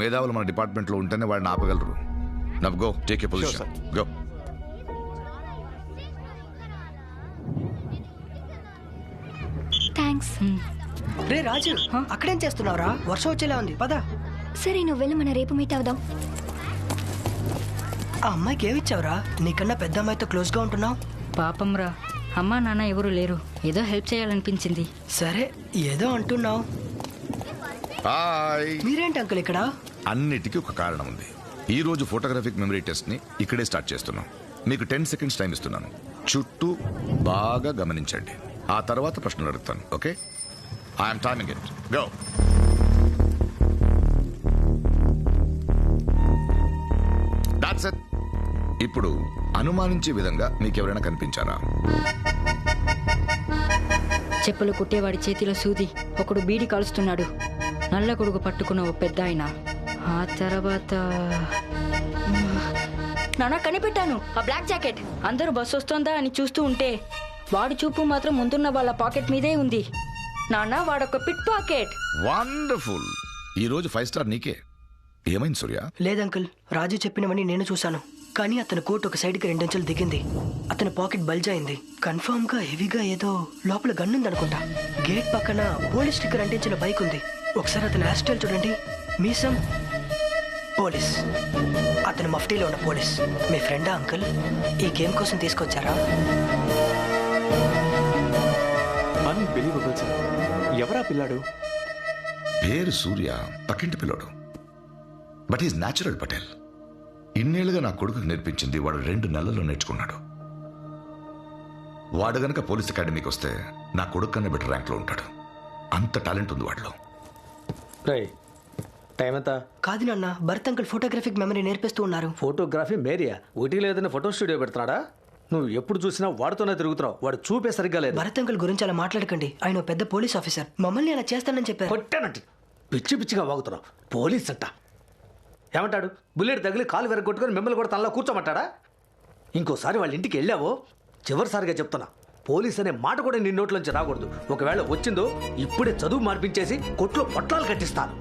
మేధావులు మన డిపార్ట్మెంట్ లో ఉంటేనే వాడిని ఆపగలరు. Now go take a position. Go. Thanks. రే రాజు, అక్కడేం చేస్తున్నావురా? వర్షం వచ్చేలా ఉంది, పద. సరే నువ్వు వెళ్ళి మన రేపు మీట్ అవుదాం. ఆ అమ్మాయికి ఏమిచ్చావురా? నీకన్నా పెద్ద అమ్మాయితో క్లోజ్ గా ఉంటున్నావు. పాపం రా, అమ్మా నాన్న ఎవరు లేరు, ఏదో హెల్ప్ చేయాలనిపించింది. సరే ఏదో అంటున్నావు. హాయ్. మీరేంటి అంకుల్ ఇక్కడ? అన్నిటికీ ఒక కారణం ఉంది. ఈ రోజు ఫోటోగ్రాఫిక్ మెమరీ టెస్ట్ ని ఇక్కడే స్టార్ట్ చేస్తున్నాం. మీకు 10 seconds టైం ఇస్తున్నాను. చుట్టూ బాగా గమనించండి. ఆ తర్వాత ప్రశ్నలు అడుగుతాను. Okay? I'm timing it. Go. That's it. ఇప్పుడు అనుమానించే విధంగా మీకెవరైనా కనిపించారా? చెప్పులు కుట్టేవాడి చేతిలో సూది, ఒకడు బీడి కాలుస్తున్నాడు, నల్ల గొడుగు పట్టుకున్న ఓ పెద్ద ఆయన. ఆ తర్వాత నాన్న కనిపెట్టాను, ఆ బ్లాక్ జాకెట్. అందరూ బస్సు వస్తోందా అని చూస్తూ ఉంటే వాడి చూపు మాత్రం ముందున్న వాళ్ళ పాకెట్ మీదే ఉంది. నాన్న వాడొక పిట్ పాకెట్. వండర్ఫుల్. ఈ రోజు 5 స్టార్ నీకే. ఏమైంది సూర్య? లేదంకుల్, రాజు చెప్పినవని నేను చూశాను. కానీ అతని కోట్ ఒక సైడ్ కి 2 అంచెలు దిగింది. అతని పాకెట్ బల్జ్ అయింది. కన్ఫర్మ్ గా హెవీగా ఏదో లోపల గన్నుంది అనుకుంటా. గేట్ పక్కన పోలీస్ స్టిక్కర్ అంటించిన బైక్ ఉంది. ఒకసారి అతని హెయిర్ స్టైల్ చూడండి. మీసం పోలీస్, అతని మఫ్టీలో ఉన్న పోలీస్. మీ ఫ్రెండా అంకుల్? ఈ గేమ్ కోసం తీసుకొచ్చారా? Unbelievable sir. ఎవరా పిల్లాడు? పేరు సూర్య, పక్కింటి పిల్లోడు. But is natural Patel. ఇన్నేళ్లుగా నా కొడుకు నేర్పించింది వాడు 2 నెలల్లో నేర్చుకున్నాడు. వాడు గనక పోలీస్ అకాడమీకి వస్తే నా కొడుకు కన్నా బెటర్ ర్యాంక్ లో ఉంటాడు. అంత టాలెంట్ ఉంది వాడిలో. టైం ఎంత? కాదు నాన్న, భరత్ అంకుల్ ఫోటోగ్రాఫిక్ మెమరీ నేర్పిస్తూ ఉన్నారు. Photography Maria? ఒకటి లేదని ఫోటో స్టూడియో పెడుతున్నాడా? నువ్వు ఎప్పుడు చూసినా వాడితోనే తిరుగుతున్నావు. వాడు చూపే సరిగ్గా లేదు. భరత్ అంకుల్ గురించి అలా మాట్లాడకండి. ఆయన పెద్ద పోలీస్ ఆఫీసర్. మమ్మల్ని అలా చేస్తానని చెప్పారు. కొట్టానంటే పిచ్చి పిచ్చిగా వాగుతున్నావు. పోలీస్ అంట ఏమంటాడు? బుల్లెట్ తగిలి కాలు వెరగొట్టుకొని మిమ్మల్ని కూడా తనలో కూర్చోమంటాడా? ఇంకోసారి వాళ్ళ ఇంటికి వెళ్ళావో చివరిసారిగా చెప్తున్నా, పోలీస్ అనే మాట కూడా నీ నోట్లోంచి రాకూడదు. ఒకవేళ వచ్చిందో ఇప్పుడే చదువు మార్పించేసి కొట్లో పొట్లాలు కట్టిస్తాను.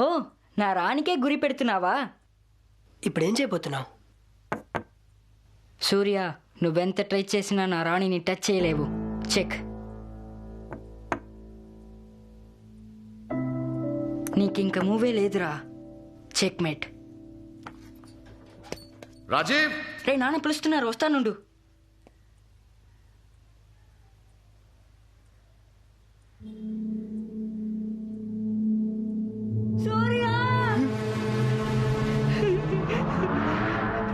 ఓ, నా రానికే గురి పెడుతున్నావా? ఇప్పుడేం చేయబోతున్నావు? సూర్య, నువ్వెంత ట్రై చేసినా నా రాణిని టచ్ చేయలేవు. చెక్. నీకింక మూవే లేదురా. Check mate. రాజీవ్. రే నాన్న పిలుస్తున్నారు, వస్తానుండు. సూర్య!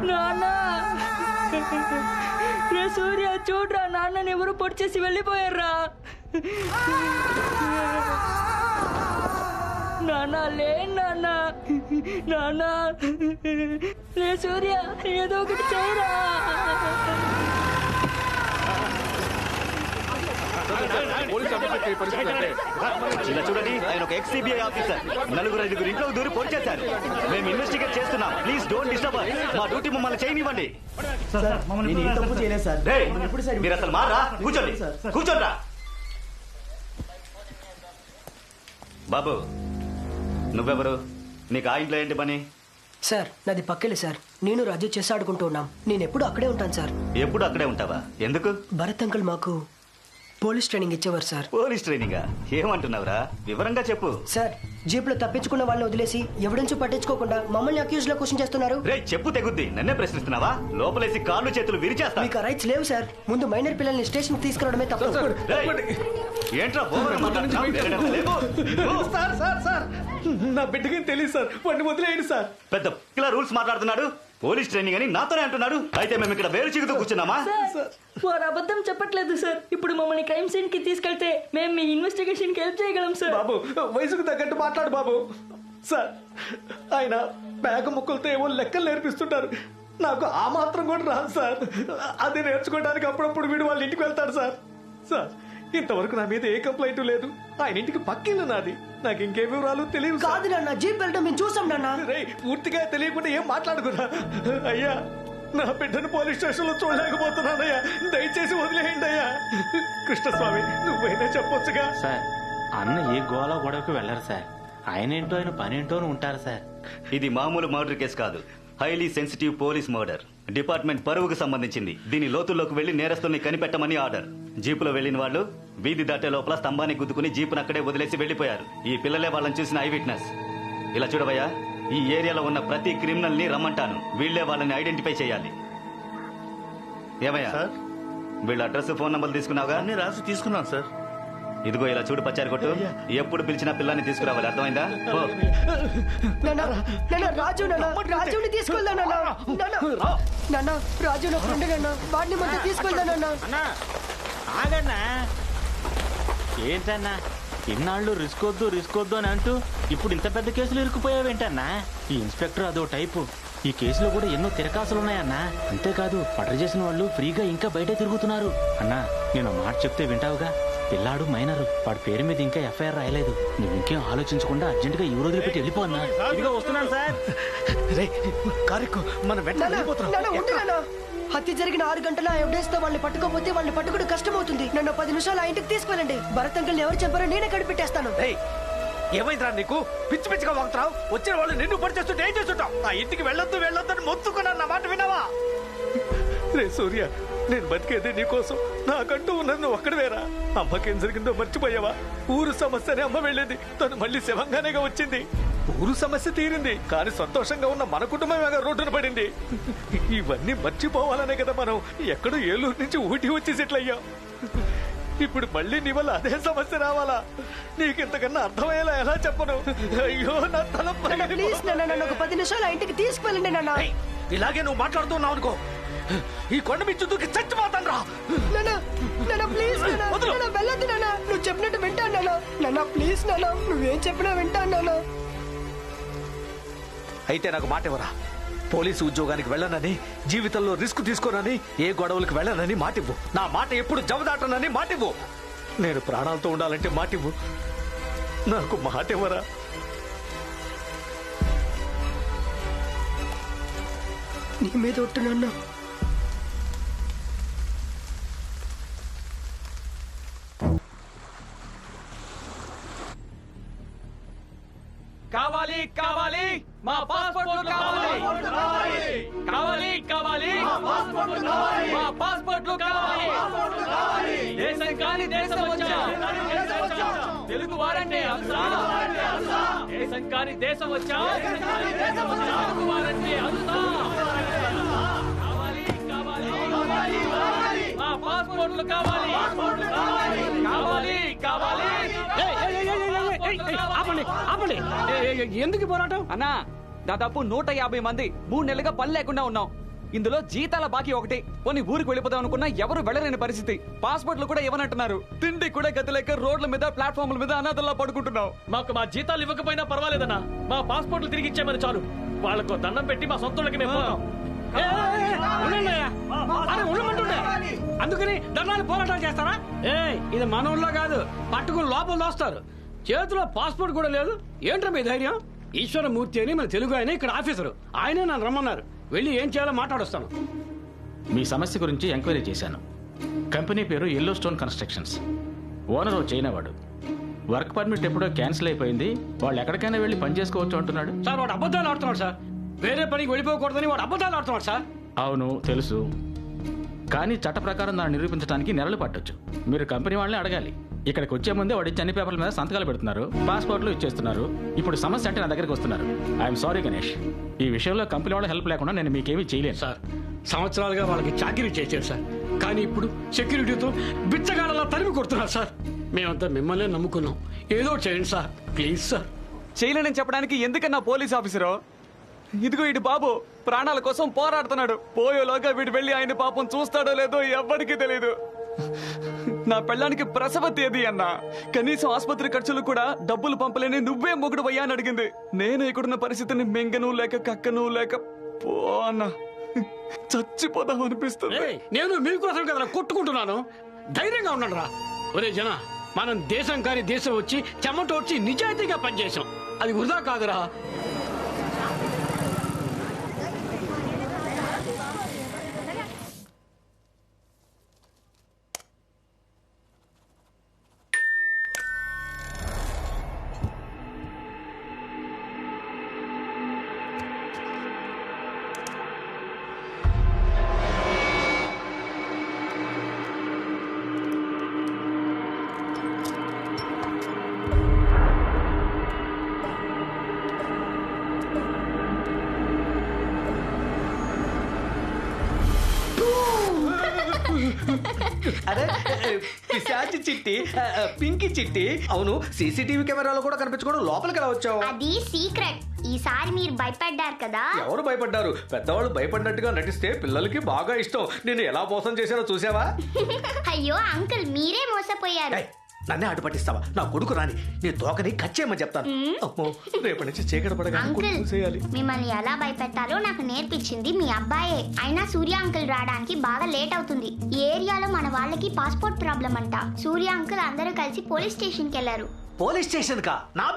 నాన్న! రే సూర్య, చూడరా, నాన్నని ఎవరు పొడి చేసి వెళ్ళిపోయారా? నాన్న లే నాన్న. నాన్న రే సూర్య, ఏదో ఒకటి చేయరా. ఇలా చూడండి, ఆయన ఒక ఎక్స్-సిబిఐ ఆఫీసర్. 4-5 ఇంట్లో దూరి పొడి చేశారు. మేము ఇన్వెస్టిగేట్ చేస్తున్నాం. Please don't disturb. మా డ్యూటీ మమ్మల్ని చేయనివ్వండి. రేయ్, మీరు అసలు మారా? కూర్చోండి, కూర్చోండ్రా. బాబు, నువ్వెవరు? నీకు ఆ ఇంట్లో ఏంటి పని? సార్, నాది పక్కెళ్ళి సార్. నేను రాజు చేసి ఆడుకుంటూ ఉన్నాం. నేను ఎప్పుడు అక్కడే ఉంటాను సార్. ఎప్పుడు అక్కడే ఉంటావా? ఎందుకు? భరత్ అంకుల్ మాకు పోలీస్ ట్రైనింగ్ ఇచ్చేవారు సార్. పోలీస్ ట్రైనింగా? ఏమంటున్నావురా? వివరంగా చెప్పు. సార్, జీప్ లో తప్పించుకున్న వాళ్ళని వదిలేసి ఎవిడెన్స్ పట్టించుకోకుండా మమ్మల్ని అక్యూజ్ లో క్వశ్చన్ చేస్తున్నారు. రే, చెప్పు తెగుద్ది. నన్నే ప్రశ్నిస్తున్నావా? లోపలేసి కాళ్ళు చేతులు విరిచేస్తా. మీకు రైట్స్ లేవు సార్. ముందు మైనర్ పిల్లల్ని స్టేషన్ కి తీసుకురావడమే తప్పు. ఏంట్రా సార్, నా బిడ్డకి తెలియదు సార్. వాడిని వదిలేయండి సార్. పెద్ద ఇలా రూల్స్ మాట్లాడుతున్నాడు. పోలీస్ ట్రైనింగ్ అని నాతోనే అంటున్నాడు. అయితే మేము ఇక్కడ వేరు చిగుతూ కూర్చున్నామా? వారు అబద్ధం చెప్పట్లేదు సార్. ఇప్పుడు మమ్మల్ని క్రైమ్ సీన్ కి తీసుకెళ్తే మేము మీ ఇన్వెస్టిగేషన్ కి హెల్ప్ చేయగలం సార్. బాబు, వయసుకు తగ్గట్టు మాట్లాడు బాబు. సార్, ఆయన పేక ముక్కలతో ఏవో లెక్కలు నేర్పిస్తుంటారు. నాకు ఆ మాత్రం కూడా రాదు సార్. అది నేర్చుకోవడానికి అప్పుడప్పుడు వీడు వాళ్ళ ఇంటికి వెళ్తాడు సార్. సార్, ఇంతవరకు నా మీద ఏ కంప్లైంట్ లేదు. ఆయన ఇంటికి పక్కిల్లు నాది. నాకు ఇంకే వివరాలు తెలియదు. కాదు నాన్న, జీప్ వెళ్ళడం మేము చూసాం నాన్న. పూర్తిగా తెలియకుండా ఏం మాట్లాడుకున్నా. అయ్యా, నా బిడ్డను పోలీస్ స్టేషన్ లో చూడలేకపోతున్నానయ్యా. దయచేసి వదిలేయండి అయ్యా. కృష్ణస్వామి నువ్వైనా చెప్పొచ్చుగా. సార్ అన్న ఏ గోళ గొడవకు వెళ్ళరు సార్. ఆయన ఏంటో ఆయన పని ఏంటో ఉంటారు సార్. ఇది మామూలు మర్డర్ కేసు కాదు, highly sensitive police murder. Department పరువుకు సంబంధించింది. దీని లోతుల్లోకి వెళ్లి నేరస్తుల్ని కనిపెట్టమని ఆర్డర్. జీపులో వెళ్లిన వాళ్ళు వీధి దాటే లోపల స్తంభాన్ని గుద్దుకుని జీపును అక్కడే వదిలేసి వెళ్లిపోయారు. ఈ పిల్లలే వాళ్ళని చూసిన ఐ విట్నెస్. ఇలా చూడవయ్యా, ఈ ఏరియాలో ఉన్న ప్రతి క్రిమినల్ ని రమ్మంటాను. వీళ్లే వాళ్ళని ఐడెంటిఫై చేయాలి. ఏమయ్యా వీళ్ళ అడ్రస్, ఫోన్ నంబర్లు తీసుకున్నావుగా? అన్ని రాసి తీసుకున్నాను సార్. ఇదిగో ఇలా చూడు పచ్చారి కొట్టు. ఎప్పుడు పిలిచినా పిల్లాన్ని తీసుకురావాలి, అర్థమైందా? ఓ. రాజుని తీసుకెళ్దా నాన్న? రాజు నా ఫ్రెండ్ నాన్న, వాడిని మధ్య తీసుకెళ్దా నాన్న? అన్నా ఆగన్నా. ఏంటన్నా ఇన్నాళ్ళు రిస్క్ వద్దు అని అంటూ ఇప్పుడు ఇంత పెద్ద కేసులు ఇరుక్కుపోయావేంటన్నా? ఈ ఇన్స్పెక్టర్ అదో టైపు. ఈ కేసులో కూడా ఎన్నో తిరకాసులున్నాయన్నా. అంతేకాదు మర్డర్ చేసిన వాళ్ళు ఫ్రీగా ఇంకా బయటే తిరుగుతున్నారు. అన్నా నేను మాట చెప్తే వింటావుగా? పిల్లాడు మైనరు, వాడి పేరు మీద ఇంకా ఎఫ్ఐఆర్ రాయలేదు. నువ్వు ఇంకేం ఆలోచించకుండా అర్జెంట్ గా ఈ రోజులు పెట్టి వెళ్ళిపో అన్నా. ఇదిగో వస్తున్నాను సార్. హత్య జరిగిన 6 గంటల ఎవిడెన్స్ తో వాళ్ళని పట్టుకోపోతే వాళ్ళని పట్టుకోవడం కష్టమవుతుంది. నన్ను 10 నిమిషాలు ఆ ఇంటికి తీసుకెళ్ళండి. భరత్ అంకుల్ ఎవరు చెప్పారో నేనే కనిపెట్టేస్తాను. ఏమైందిరా నీకు? పిచ్చి పిచ్చిగా వాగుతావు. వచ్చిన వాళ్ళు నిన్ను పడి చేస్తుంటే ఏం చేస్తుంటావు? ఆ ఇంటికి వెళ్ళొద్దు అని మొత్తుకున్నాను. నా మాట విన్నావా? రే సూర్య, నేను బతికేది నీకోసం. నాకంటూ ఉన్నది నువ్వు ఒక్కడివేరా. అమ్మకేం జరిగిందో మర్చిపోయావా? ఊరు సమస్యనే అమ్మ వెళ్ళేది, తను మళ్ళీ శివంగానేగా వచ్చింది. ఊరు సమస్య తీరింది, కానీ సంతోషంగా ఉన్న మన కుటుంబమేగా రోడ్డున పడింది. ఇవన్నీ మర్చిపోవాలనే కదా మనం ఎక్కడో ఏలూరు నుంచి ఊటీ వచ్చి సెటిల్ అయ్యాం. ఇప్పుడు మళ్ళీ నీ వల్ల అదే సమస్య రావాలా? నీకింతకన్నా అర్థమయ్యేలా ఎలా చెప్పను? అయ్యో నా తల ప్లీజ్ నన్ను ఒక 10 నిమిషాలు ఆ ఇంటికి తీసుకెళ్ళండి నాన్న. ఇలాగే నువ్వు మాట్లాడుతున్నావు అనుకో, ఈ కొండ మీద చుట్టూకి చచ్చిపోతాను రా. ప్లీజ్ వెళ్ళొద్దు నాన్న. నువ్వు చెప్పినట్టు వింటాను నాన్న. ప్లీజ్ నాన్న, నువ్వేం చెప్పినా వింటాను నాన్న. అయితే నాకు మాట ఇవ్వరా? పోలీసు ఉద్యోగానికి వెళ్ళనని, జీవితంలో రిస్క్ తీసుకోనని, ఏ గొడవలకు వెళ్ళనని మాటివ్వు. నా మాట ఎప్పుడు జవదాటనని మాటివ్వు. నేను ప్రాణాలతో ఉండాలంటే మాటివ్వు. నాకు మాట ఇవ్వరా? నీ మీద ఒట్టు నాన్న. కావాలి కావాలి మా పాస్పోర్ట్లు కావాలి కావాలి కావాలి మా పాస్పోర్ట్లు కావాలి. దేశం కాని దేశం వచ్చాం, తెలుగు వారంటే దేశం కాని దేశం వచ్చాం, తెలుగు వారంటే కావాలి కావాలి మా పాస్పోర్ట్లు కావాలి కావాలి కావాలి. ఆపండి ఆపండి. ఎందుకు పోరాటం అన్నా? దాదాపు 150 మంది 3 నెలలుగా పని లేకుండా ఉన్నాం. ఇందులో జీతాల బాకీ ఒకటి. కొన్ని ఊరికి వెళ్ళిపోదాం అనుకున్నా ఎవరు వెళ్ళలేని పరిస్థితి. పాస్పోర్ట్లు కూడా ఇవ్వనంటున్నారు. తిండి కూడా గతి లేక రోడ్ల మీద, ప్లాట్ఫామ్ల మీద అనాథల్లా పడుకుంటున్నాం. మాకు మా జీతాలు ఇవ్వకపోయినా పర్వాలేదన్నా, మా పాస్పోర్ట్లు తిరిగి ఇచ్చేమని చాలు. వాళ్ళకు దండం పెట్టి మా సొంతలకి మేము పోతాం. అందుకని దండాలు పోరాటాలు చేస్తారా? ఇది మన ఊళ్ళో కాదు, పట్టుకుని లోపల దోస్తారు. చేతిలో పాస్పోర్ట్ కూడా లేదు. ఏంట్రా మీ ధైర్యం? ఈశ్వరమూర్తి అని మన తెలుగు ఆయన ఇక్కడ ఆఫీసరు, ఆయనే నన్ను రమ్మన్నారు. వెళ్ళి ఏం చేయాలో మాట్లాడొస్తాను. మీ సమస్య గురించి ఎంక్వైరీ చేశాను. కంపెనీ పేరు yellow stone constructions. Owner China వాడు. వర్క్ పర్మిట్ ఎప్పుడో క్యాన్సిల్ అయిపోయింది. వాళ్ళు ఎక్కడికైనా వెళ్ళి పని చేసుకోవచ్చు అంటున్నాడు. సార్ వాడు అబద్ధాలు ఆడుతున్నాడు సార్. వేరే పనికి వెళ్ళిపోకూడదని వాడు అబద్ధాలు ఆడుతున్నాడు సార్. అవును తెలుసు, కానీ చట్ట ప్రకారం దాన్ని నిరూపించడానికి నెలలు పట్టొచ్చు. మీరు కంపెనీ వాళ్ళని అడగాలి. ఇక్కడికి వచ్చే ముందే వాడి అన్ని పేపర్ల మీద సంతకాలు పెడుతున్నారు, పాస్పోర్ట్లు ఇచ్చేస్తున్నారు. ఇప్పుడు సమస్య అంటే నా దగ్గరికి వస్తున్నారు. ఐఎమ్ సారీ గణేష్, ఈ విషయంలో కంపెనీ వాళ్ళ హెల్ప్ లేకుండా నేను మీకేమీ చేయలేను. సార్ సంవత్సరాలుగా వాళ్ళకి చాకరీ చేశారు సార్, కానీ ఇప్పుడు సెక్యూరిటీతో బిచ్చగాళ్ళలా తరిమి కొడుతున్నారు సార్. మేమంతా మిమ్మల్ని నమ్ముకున్నాం, ఏదో చేయండి సార్ ప్లీజ్ సార్. చేయలేనని చెప్పడానికి ఎందుకన్నా పోలీస్ ఆఫీసరు? ఇదిగో ఇటు బాబు ప్రాణాల కోసం పోరాడుతున్నాడు. పోయేలోగా వీడు వెళ్ళి ఆయన పాపం చూస్తాడో లేదో ఎవ్వడికి తెలీదు. నా పెళ్ళానికి ప్రసవ తేదీ అన్నా, కనీసం ఆసుపత్రి ఖర్చులు కూడా డబ్బులు పంపలేని నువ్వే మొగుడు అయ్యా అని అడిగింది. నేను ఇక్కడున్న పరిస్థితిని మెంగను లేక కక్కను లేక పో అన్నా, చచ్చిపోదాం అనిపిస్తుంది. నేను మీకోసం కదా కొట్టుకుంటున్నాను, ధైర్యంగా ఉన్నాను రా. ఒరే జన, మనం దేశం కాని దేశం వచ్చి చెమట వచ్చి నిజాయితీగా పనిచేసాం, అది వృధా కాదురా. అరే పిశాచి చిట్టి, పింకి చిట్టి, అవును సీసీటీవీ కెమెరాలో కూడా కనిపించుకోవడం లోపలికి ఎలా వచ్చావు? అది సీక్రెట్. ఈసారి మీరు భయపడ్డారు కదా. ఎవరు భయపడ్డారు? పెద్దవాళ్ళు భయపడినట్టుగా నటిస్తే పిల్లలకి బాగా ఇష్టం. నేను ఎలా మోసం చేశానో చూసావా? అయ్యో అంకుల్, మీరే మోసపోయారు. ఏయ్, నన్నే అడ్డు పట్టిస్తావా? నా కొడుకు రాని నీ తోకని కచ్చేయమని చెప్తాను. అమ్మో, రేపటి నుంచి చీకటి పడగా అంకుల్, చూసేయాలి. మిమ్మల్ని ఎలా భయపెట్టాలో నాకు నేర్పించింది మీ అబ్బాయే. అయినా సూర్య అంకుల్ రావడానికి బాగా లేట్ అవుతుంది. ఈ ఏరియాలో మన వాళ్ళకి పాస్పోర్ట్ ప్రాబ్లం అంట. సూర్య అంకుల్ అందరూ కలిసి పోలీస్ స్టేషన్ కి వెళ్లారు. పోలీస్ స్టేషన్ కా? నా